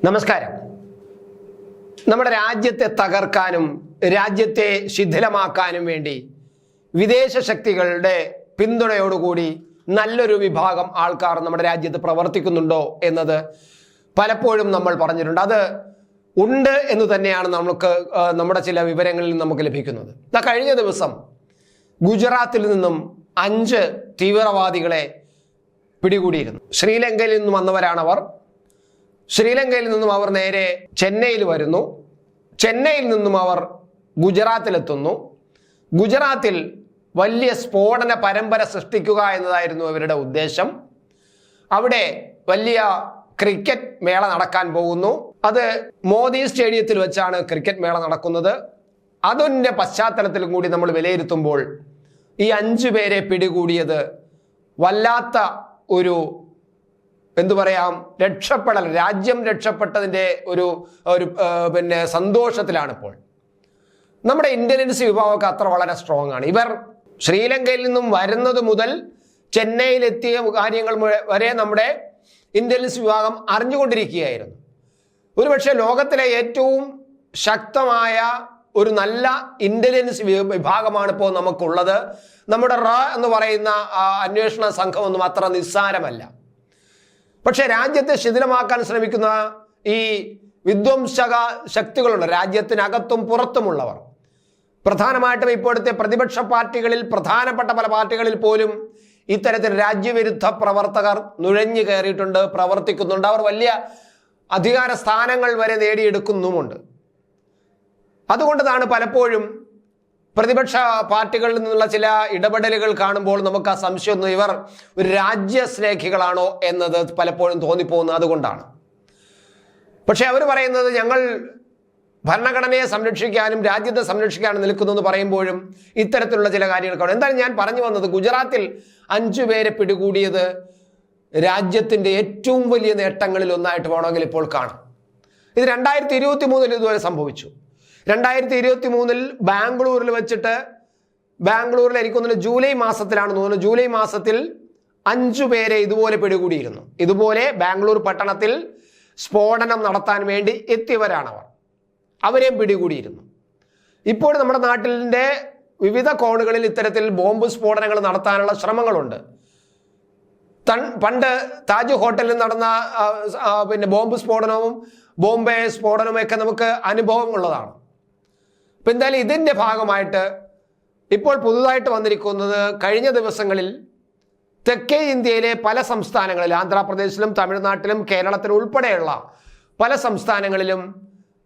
നമസ്കാരം. നമ്മുടെ രാജ്യത്തെ തകർക്കാനും രാജ്യത്തെ ശിഥിലമാക്കാനും വേണ്ടി വിദേശ ശക്തികളുടെ പിന്തുണയോടുകൂടി നല്ലൊരു വിഭാഗം ആൾക്കാർ നമ്മുടെ രാജ്യത്ത് പ്രവർത്തിക്കുന്നുണ്ടോ എന്നത് പലപ്പോഴും നമ്മൾ പറഞ്ഞിട്ടുണ്ട്. അത് ഉണ്ട് എന്ന് തന്നെയാണ് നമ്മുടെ ചില വിവരങ്ങളിൽ നമുക്ക് ലഭിക്കുന്നത്. കഴിഞ്ഞ ദിവസം ഗുജറാത്തിൽ നിന്നും 5 തീവ്രവാദികളെ പിടികൂടിയിരുന്നു. ശ്രീലങ്കയിൽ നിന്നും വന്നവരാണവർ. ശ്രീലങ്കയിൽ നിന്നും അവർ നേരെ ചെന്നൈയിൽ വരുന്നു. ചെന്നൈയിൽ നിന്നും അവർ ഗുജറാത്തിലെത്തുന്നു. ഗുജറാത്തിൽ വലിയ സ്ഫോടന പരമ്പര സൃഷ്ടിക്കുക എന്നതായിരുന്നു അവരുടെ ഉദ്ദേശം. അവിടെ വലിയ ക്രിക്കറ്റ് മേള നടക്കാൻ പോകുന്നു. അത് മോദി സ്റ്റേഡിയത്തിൽ വെച്ചാണ് ക്രിക്കറ്റ് മേള നടക്കുന്നത്. അതിൻ്റെ പശ്ചാത്തലത്തിലും കൂടി നമ്മൾ വിലയിരുത്തുമ്പോൾ ഈ 5 പേരെ പിടികൂടിയത് വല്ലാത്ത ഒരു രക്ഷപ്പെടൽ, രാജ്യം രക്ഷപ്പെട്ടതിൻ്റെ ഒരു സന്തോഷത്തിലാണ്. ഇപ്പോൾ നമ്മുടെ ഇന്റലിജൻസ് വിഭാഗമൊക്കെ അത്ര വളരെ സ്ട്രോങ് ആണ്. ഇവർ ശ്രീലങ്കയിൽ നിന്നും വരുന്നത് മുതൽ ചെന്നൈയിലെത്തിയ കാര്യങ്ങൾ വരെ നമ്മുടെ ഇന്റലിജൻസ് വിഭാഗം അറിഞ്ഞുകൊണ്ടിരിക്കുകയായിരുന്നു. ഒരുപക്ഷെ ലോകത്തിലെ ഏറ്റവും ശക്തമായ ഒരു നല്ല ഇന്റലിജൻസ് വിഭാഗമാണ് ഇപ്പോൾ നമുക്കുള്ളത്. നമ്മുടെ എന്ന് പറയുന്ന അന്വേഷണ സംഘമൊന്നും അത്ര നിസ്സാരമല്ല. പക്ഷെ രാജ്യത്തെ ശിഥിലമാക്കാൻ ശ്രമിക്കുന്ന ഈ വിധ്വംസക ശക്തികളുണ്ട്, രാജ്യത്തിനകത്തും പുറത്തുമുള്ളവർ. പ്രധാനമായിട്ടും ഇപ്പോഴത്തെ പ്രതിപക്ഷ പാർട്ടികളിൽ, പ്രധാനപ്പെട്ട പല പാർട്ടികളിൽ പോലും ഇത്തരത്തിൽ രാജ്യവിരുദ്ധ പ്രവർത്തകർ നുഴഞ്ഞു കയറിയിട്ടുണ്ട്, പ്രവർത്തിക്കുന്നുണ്ട്. അവർ വലിയ അധികാര സ്ഥാനങ്ങൾ വരെ നേടിയെടുക്കുന്നുമുണ്ട്. അതുകൊണ്ടാണ് പലപ്പോഴും പ്രതിപക്ഷ പാർട്ടികളിൽ നിന്നുള്ള ചില ഇടപെടലുകൾ കാണുമ്പോൾ നമുക്ക് ആ സംശയം, ഇവർ ഒരു രാജ്യസ്നേഹികളാണോ എന്നത് പലപ്പോഴും തോന്നിപ്പോകുന്നത് അതുകൊണ്ടാണ്. പക്ഷെ അവർ പറയുന്നത് ഞങ്ങൾ ഭരണഘടനയെ സംരക്ഷിക്കാനും രാജ്യത്തെ സംരക്ഷിക്കാനും നിൽക്കുന്നു എന്ന് പറയുമ്പോഴും ഇത്തരത്തിലുള്ള ചില കാര്യങ്ങൾ കാണും. എന്തായാലും ഞാൻ പറഞ്ഞു വന്നത്, ഗുജറാത്തിൽ 5 പേരെ പിടികൂടിയത് രാജ്യത്തിൻ്റെ ഏറ്റവും വലിയ നേട്ടങ്ങളിൽ ഒന്നായിട്ട് വേണമെങ്കിൽ ഇപ്പോൾ കാണാം. ഇത് 2023 ഇതുവരെ സംഭവിച്ചു. 2023 ബാംഗ്ലൂരിൽ വെച്ചിട്ട്, ബാംഗ്ലൂരിൽ എനിക്കൊന്നിന് ജൂലൈ മാസത്തിലാണ് തോന്നുന്നു, ജൂലൈ മാസത്തിൽ 5 പേരെ ഇതുപോലെ പിടികൂടിയിരുന്നു. ഇതുപോലെ ബാംഗ്ലൂർ പട്ടണത്തിൽ സ്ഫോടനം നടത്താൻ വേണ്ടി എത്തിയവരാണവർ. അവരെയും പിടികൂടിയിരുന്നു. ഇപ്പോൾ നമ്മുടെ നാട്ടിൻ്റെ വിവിധ കോണുകളിൽ ഇത്തരത്തിൽ ബോംബ് സ്ഫോടനങ്ങൾ നടത്താനുള്ള ശ്രമങ്ങളുണ്ട്. പണ്ട് താജ് ഹോട്ടലിൽ നടന്ന ബോംബ് സ്ഫോടനവും ബോംബെ സ്ഫോടനവും ഒക്കെ നമുക്ക് അനുഭവം ഉള്ളതാണ്. അപ്പം എന്തായാലും ഇതിൻ്റെ ഭാഗമായിട്ട് ഇപ്പോൾ പുതുതായിട്ട് വന്നിരിക്കുന്നത്, കഴിഞ്ഞ ദിവസങ്ങളിൽ തെക്കേ ഇന്ത്യയിലെ പല സംസ്ഥാനങ്ങളിലും, ആന്ധ്രാപ്രദേശിലും തമിഴ്നാട്ടിലും കേരളത്തിലും ഉൾപ്പെടെയുള്ള പല സംസ്ഥാനങ്ങളിലും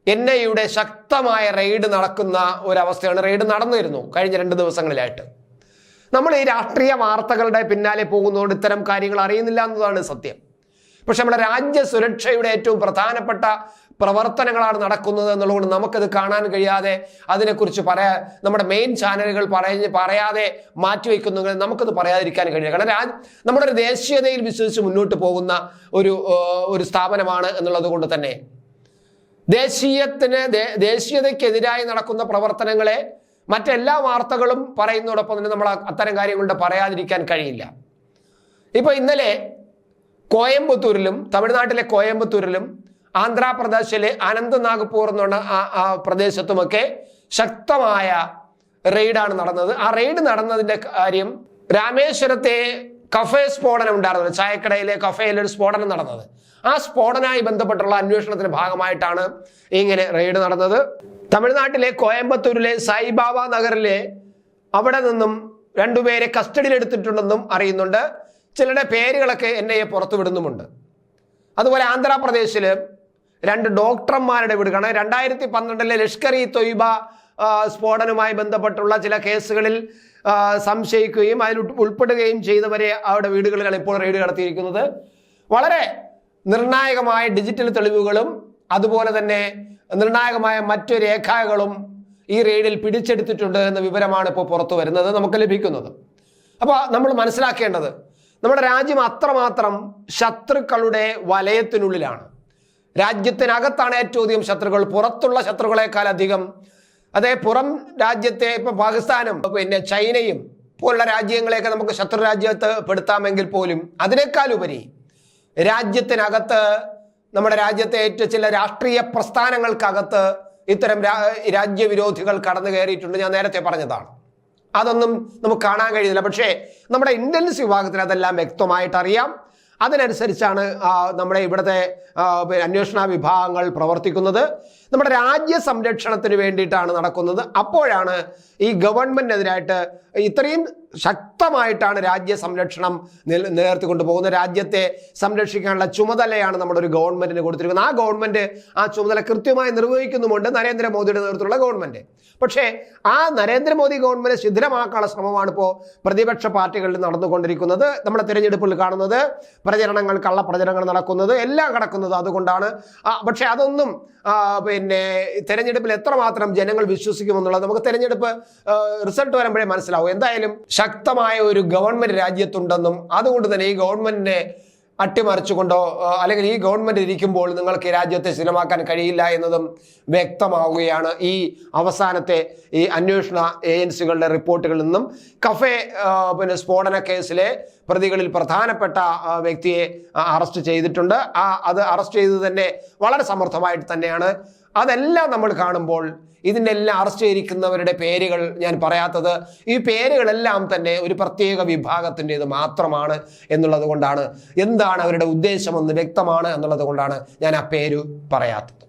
NIA ശക്തമായ റെയ്ഡ് നടക്കുന്ന ഒരവസ്ഥയാണ്. റെയ്ഡ് നടന്നിരുന്നു കഴിഞ്ഞ 2 ദിവസങ്ങളിലായിട്ട്. നമ്മൾ ഈ രാഷ്ട്രീയ വാർത്തകളുടെ പിന്നാലെ പോകുന്നതുകൊണ്ട് ഇത്തരം കാര്യങ്ങൾ അറിയുന്നില്ല എന്നതാണ് സത്യം. പക്ഷെ നമ്മുടെ രാജ്യ സുരക്ഷയുടെ ഏറ്റവും പ്രധാനപ്പെട്ട പ്രവർത്തനങ്ങളാണ് നടക്കുന്നത് എന്നുള്ളതുകൊണ്ട് നമുക്കത് കാണാൻ കഴിയാതെ, അതിനെക്കുറിച്ച് നമ്മുടെ മെയിൻ ചാനലുകൾ പറയാതെ മാറ്റിവെക്കുന്നെങ്കിൽ നമുക്കത് പറയാതിരിക്കാൻ കഴിയില്ല. കാരണം നമ്മുടെ ഒരു ദേശീയതയിൽ വിശ്വസിച്ച് മുന്നോട്ട് പോകുന്ന ഒരു സ്ഥാപനമാണ് എന്നുള്ളത് കൊണ്ട് തന്നെ ദേശീയതയ്ക്കെതിരായി നടക്കുന്ന പ്രവർത്തനങ്ങളെ മറ്റെല്ലാ വാർത്തകളും പറയുന്നതോടൊപ്പം തന്നെ നമ്മൾ അത്തരം കാര്യങ്ങളുടെ പറയാതിരിക്കാൻ കഴിയില്ല. ഇപ്പൊ ഇന്നലെ കോയമ്പത്തൂരിലും, തമിഴ്നാട്ടിലെ കോയമ്പത്തൂരിലും ആന്ധ്രാപ്രദേശിലെ അനന്തനാഗ്പൂർ എന്നുള്ള ആ പ്രദേശത്തുമൊക്കെ ശക്തമായ റെയ്ഡാണ് നടന്നത്. ആ റെയ്ഡ് നടന്നതിന്റെ കാര്യം, രാമേശ്വരത്തെ കഫേ സ്ഫോടനം ഉണ്ടായിരുന്നത്, ചായക്കടയിലെ കഫേയിലെ ഒരു സ്ഫോടനം നടന്നത്. ആ സ്ഫോടനവുമായി ബന്ധപ്പെട്ടുള്ള അന്വേഷണത്തിന്റെ ഭാഗമായിട്ടാണ് ഇങ്ങനെ റെയ്ഡ് നടന്നത്. തമിഴ്നാട്ടിലെ കോയമ്പത്തൂരിലെ സായിബാബ നഗറിലെ അവിടെ നിന്നും 2 പേരെ കസ്റ്റഡിയിലെടുത്തിട്ടുണ്ടെന്നും അറിയുന്നുണ്ട്. ചിലരുടെ പേരുകളൊക്കെ NIA പുറത്തുവിടുന്നുമുണ്ട്. അതുപോലെ ആന്ധ്രാപ്രദേശിൽ 2 ഡോക്ടർമാരുടെ വീട് കാണാം. 2012 ലഷ്കർ-ഇ-തൊയ്ബ സ്ഫോടനവുമായി ബന്ധപ്പെട്ടുള്ള ചില കേസുകളിൽ സംശയിക്കുകയും അതിൽ ഉൾപ്പെടുകയും ചെയ്തവരെ അവരുടെ വീടുകളിലാണ് ഇപ്പോൾ റെയ്ഡ് നടത്തിയിരിക്കുന്നത്. വളരെ നിർണായകമായ ഡിജിറ്റൽ തെളിവുകളും അതുപോലെ തന്നെ നിർണായകമായ മറ്റു രേഖകളും ഈ റെയ്ഡിൽ പിടിച്ചെടുത്തിട്ടുണ്ട് എന്ന വിവരമാണ് ഇപ്പോൾ പുറത്തു വരുന്നത്, നമുക്ക് ലഭിക്കുന്നത്. അപ്പോൾ നമ്മൾ മനസ്സിലാക്കേണ്ടത്, നമ്മുടെ രാജ്യം അത്രമാത്രം ശത്രുക്കളുടെ വലയത്തിനുള്ളിലാണ്. രാജ്യത്തിനകത്താണ് ഏറ്റവും അധികം ശത്രുക്കൾ, പുറത്തുള്ള ശത്രുക്കളെക്കാൾ അധികം. അതേ പുറം രാജ്യത്തെ ഇപ്പൊ പാകിസ്ഥാനും ചൈനയും പോലുള്ള രാജ്യങ്ങളെയൊക്കെ നമുക്ക് ശത്രു രാജ്യത്ത് പെടുത്താമെങ്കിൽ പോലും അതിനേക്കാൾ ഉപരി രാജ്യത്തിനകത്ത് നമ്മുടെ രാജ്യത്തെ ചില രാഷ്ട്രീയ പ്രസ്ഥാനങ്ങൾക്കകത്ത് ഇത്തരം രാജ്യവിരോധികൾ കടന്നു കയറിയിട്ടുണ്ട്. ഞാൻ നേരത്തെ പറഞ്ഞതാണ്. അതൊന്നും നമുക്ക് കാണാൻ കഴിയുന്നില്ല. പക്ഷേ നമ്മുടെ ഇന്റലിജൻസ് വിഭാഗത്തിന് അതെല്ലാം വ്യക്തമായിട്ട് അറിയാം. അതിനനുസരിച്ചാണ് നമ്മുടെ ഇവിടുത്തെ അന്വേഷണ വിഭാഗങ്ങൾ പ്രവർത്തിക്കുന്നത്. നമ്മുടെ രാജ്യ സംരക്ഷണത്തിന് വേണ്ടിയിട്ടാണ് നടക്കുന്നത്. അപ്പോഴാണ് ഈ ഗവൺമെന്റിനെതിരായിട്ട് ഇത്രയും ശക്തമായിട്ടാണ് രാജ്യ സംരക്ഷണം നിലനിർത്തിക്കൊണ്ട് പോകുന്നത്. രാജ്യത്തെ സംരക്ഷിക്കാനുള്ള ചുമതലയാണ് നമ്മുടെ ഒരു ഗവൺമെന്റിന് കൊടുത്തിരിക്കുന്നത്. ആ ഗവൺമെന്റ് ആ ചുമതല കൃത്യമായി നിർവഹിക്കുന്നുമുണ്ട് നരേന്ദ്രമോദിയുടെ നേതൃത്വത്തിലുള്ള ഗവൺമെന്റ്. പക്ഷേ ആ നരേന്ദ്രമോദി ഗവൺമെന്റ് ശിഥിലമാക്കാനുള്ള ശ്രമമാണ് ഇപ്പോൾ പ്രതിപക്ഷ പാർട്ടികളിൽ നടന്നുകൊണ്ടിരിക്കുന്നത്. നമ്മുടെ തിരഞ്ഞെടുപ്പിൽ കാണുന്നത് പ്രചരണങ്ങൾ, കള്ളപ്രചരണങ്ങൾ നടക്കുന്നത്, എല്ലാം കിടക്കുന്നത് അതുകൊണ്ടാണ്. പക്ഷെ അതൊന്നും തെരഞ്ഞെടുപ്പിൽ എത്രമാത്രം ജനങ്ങൾ വിശ്വസിക്കുമെന്നുള്ളത് നമുക്ക് തെരഞ്ഞെടുപ്പ് റിസൾട്ട് വരുമ്പോഴേ മനസ്സിലാവും. എന്തായാലും ശക്തമായ ഒരു ഗവൺമെന്റ് രാജ്യത്തുണ്ടെന്നും അതുകൊണ്ട് തന്നെ ഈ ഗവൺമെന്റിനെ അട്ടിമറിച്ചുകൊണ്ടോ അല്ലെങ്കിൽ ഈ ഗവൺമെന്റ് ഇരിക്കുമ്പോൾ നിങ്ങൾക്ക് ഈ രാജ്യത്തെ സ്ഥിരമാക്കാൻ കഴിയില്ല എന്നതും വ്യക്തമാവുകയാണ് ഈ അവസാനത്തെ ഈ അന്വേഷണ ഏജൻസികളുടെ റിപ്പോർട്ടുകളിൽ നിന്നും. കഫേ സ്ഫോടന കേസിലെ പ്രതികളിൽ പ്രധാനപ്പെട്ട വ്യക്തിയെ അറസ്റ്റ് ചെയ്തിട്ടുണ്ട്. അത് അറസ്റ്റ് ചെയ്തത് തന്നെ വളരെ സമർത്ഥമായിട്ട് തന്നെയാണ്. അതെല്ലാം നമ്മൾ കാണുമ്പോൾ ഇതിൻ്റെ എല്ലാം അറസ്റ്റ് ചെയ്തിരിക്കുന്നവരുടെ പേരുകൾ ഞാൻ പറയാത്തത്, ഈ പേരുകളെല്ലാം തന്നെ ഒരു പ്രത്യേക വിഭാഗത്തിൻ്റെത് മാത്രമാണ് എന്നുള്ളത് കൊണ്ടാണ്. എന്താണ് അവരുടെ ഉദ്ദേശമെന്ന് വ്യക്തമാണ് എന്നുള്ളത് കൊണ്ടാണ് ഞാൻ ആ പേര് പറയാത്തത്.